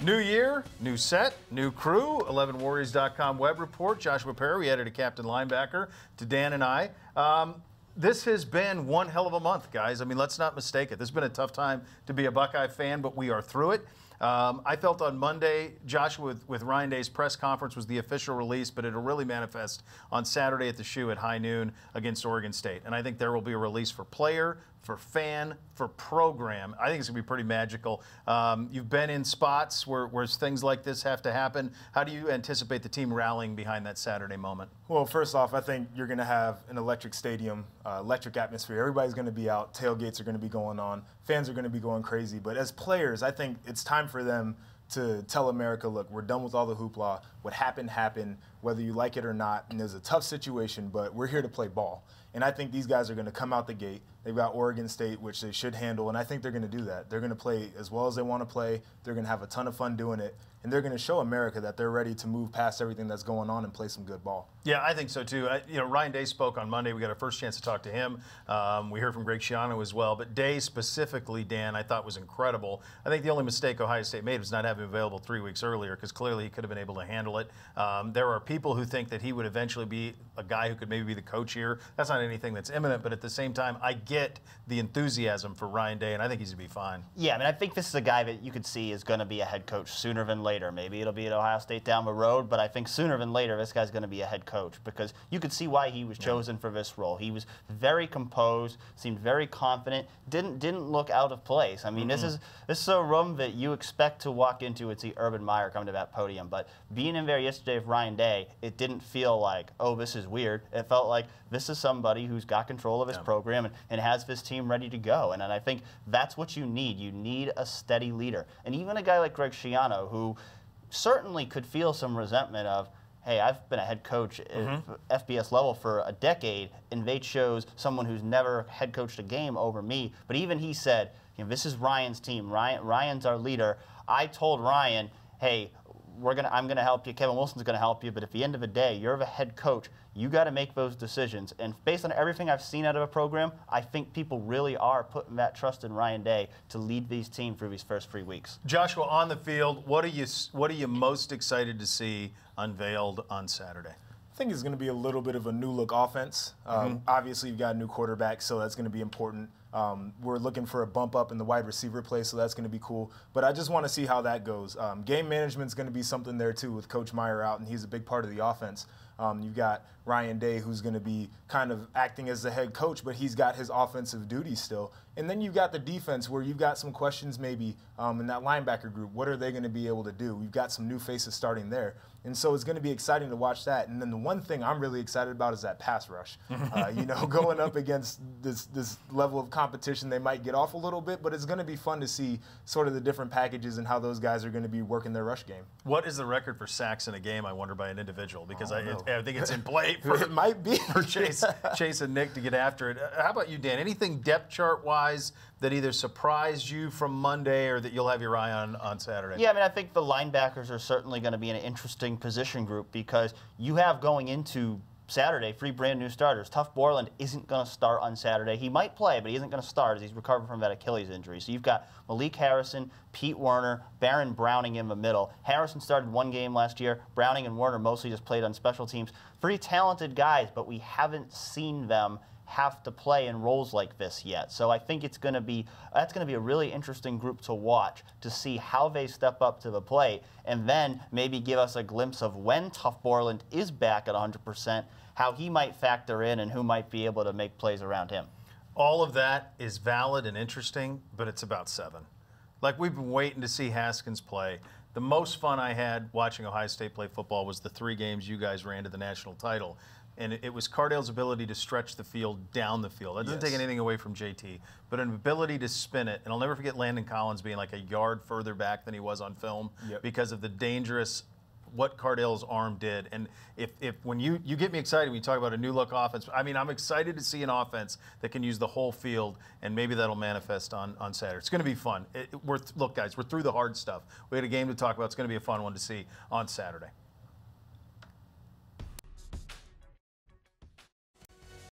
New year, new set, new crew, 11warriors.com web report. Joshua Perry, we added a captain linebacker to Dan and I. This has been one hell of a month, guys. I mean, let's not mistake it. This has been a tough time to be a Buckeye fan, but we are through it. I felt on Monday, Joshua, with Ryan Day's press conference was the official release, but it'll really manifest on Saturday at the Shoe at high noon against Oregon State. And I think there will be a release for player, for fan, for program. I think it's going to be pretty magical. You've been in spots where things like this have to happen. How do you anticipate the team rallying behind that Saturday moment? Well, first off, I think you're going to have an electric stadium, electric atmosphere. Everybody's going to be out. Tailgates are going to be going on. Fans are going to be going crazy. But as players, I think it's time for them to tell America, look, we're done with all the hoopla. What happened, happened, whether you like it or not. And there's a tough situation, but we're here to play ball. And I think these guys are going to come out the gate. They've got Oregon State, which they should handle, and I think they're going to do that. They're going to play as well as they want to play. They're going to have a ton of fun doing it, and they're going to show America that they're ready to move past everything that's going on and play some good ball. Yeah, I think so too. Ryan Day spoke on Monday. We got our first chance to talk to him. We heard from Greg Schiano as well, but Day specifically, Dan, I thought was incredible. I think the only mistake Ohio State made was not having him available 3 weeks earlier, because clearly he could have been able to handle it. There are people who think that he would eventually be a guy who could maybe be the coach here. That's not anything that's imminent, but at the same time, I get the enthusiasm for Ryan Day, and I think he's going to be fine. Yeah, I mean, I think this is a guy that you could see is going to be a head coach sooner than later. Maybe it'll be at Ohio State down the road, but I think sooner than later this guy's going to be a head coach, because you could see why he was chosen for this role. He was very composed, seemed very confident, didn't look out of place. I mean, this is a room that you expect to walk into and see Urban Meyer come to that podium, but being in there yesterday with Ryan Day, it didn't feel like, oh, this is weird. It felt like this is somebody who's got control of his program and has this team ready to go. And I think that's what you need. You need a steady leader. And even a guy like Greg Schiano, who certainly could feel some resentment of, hey, I've been a head coach at FBS level for a decade, and they chose someone who's never head coached a game over me. But even he said, this is Ryan's team. Ryan's our leader. I told Ryan, hey, I'm going to help you. Kevin Wilson's going to help you. But at the end of the day, you're the head coach. You got to make those decisions. And based on everything I've seen out of a program, I think people really are putting that trust in Ryan Day to lead these teams through these first 3 weeks. Joshua, on the field, what are you most excited to see unveiled on Saturday? I think it's going to be a little bit of a new look offense. Obviously, you've got a new quarterback, so that's going to be important. We're looking for a bump up in the wide receiver play, so that's going to be cool. But I just want to see how that goes. Game management is going to be something there, too, with Coach Meyer out, and he's a big part of the offense. You've got Ryan Day, who's going to be kind of acting as the head coach, but he's got his offensive duties still. And then you've got the defense, where you've got some questions maybe in that linebacker group. What are they going to be able to do? We've got some new faces starting there. And so it's going to be exciting to watch that. And then the one thing I'm really excited about is that pass rush. Going up against this level of competition, they might get off a little bit, but it's going to be fun to see sort of the different packages and how those guys are going to be working their rush game. What is the record for sacks in a game, I wonder, by an individual? Because I think it's in play for, it might be. for Chase and Nick to get after it. How about you, Dan? Anything depth chart-wise that either surprised you from Monday or that you'll have your eye on Saturday? Yeah, I mean, I think the linebackers are certainly going to be an interesting position group, because you have going into Saturday 3 brand new starters. Tuf Borland isn't going to start on Saturday. He might play, but he isn't going to start as he's recovering from that Achilles injury. So you've got Malik Harrison, Pete Werner, Baron Browning in the middle. Harrison started 1 game last year. Browning and Werner mostly just played on special teams. Pretty talented guys, but we haven't seen them have to play in roles like this yet. So I think that's going to be a really interesting group to watch, to see how they step up to the plate, and then maybe give us a glimpse of when Tuf Borland is back at 100%, how he might factor in and who might be able to make plays around him. All of that is valid and interesting, but it's about 7. Like, we've been waiting to see Haskins play. The most fun I had watching Ohio State play football was the 3 games you guys ran to the national title. And it was Cardale's ability to stretch the field down the field. That doesn't take anything away from JT, but an ability to spin it. And I'll never forget Landon Collins being like a yard further back than he was on film because of the dangerous what Cardale's arm did. And if when you get me excited when you talk about a new look offense, I mean, I'm excited to see an offense that can use the whole field, and maybe that'll manifest on Saturday. It's going to be fun. Look, guys, we're through the hard stuff. We had a game to talk about. It's going to be a fun one to see on Saturday.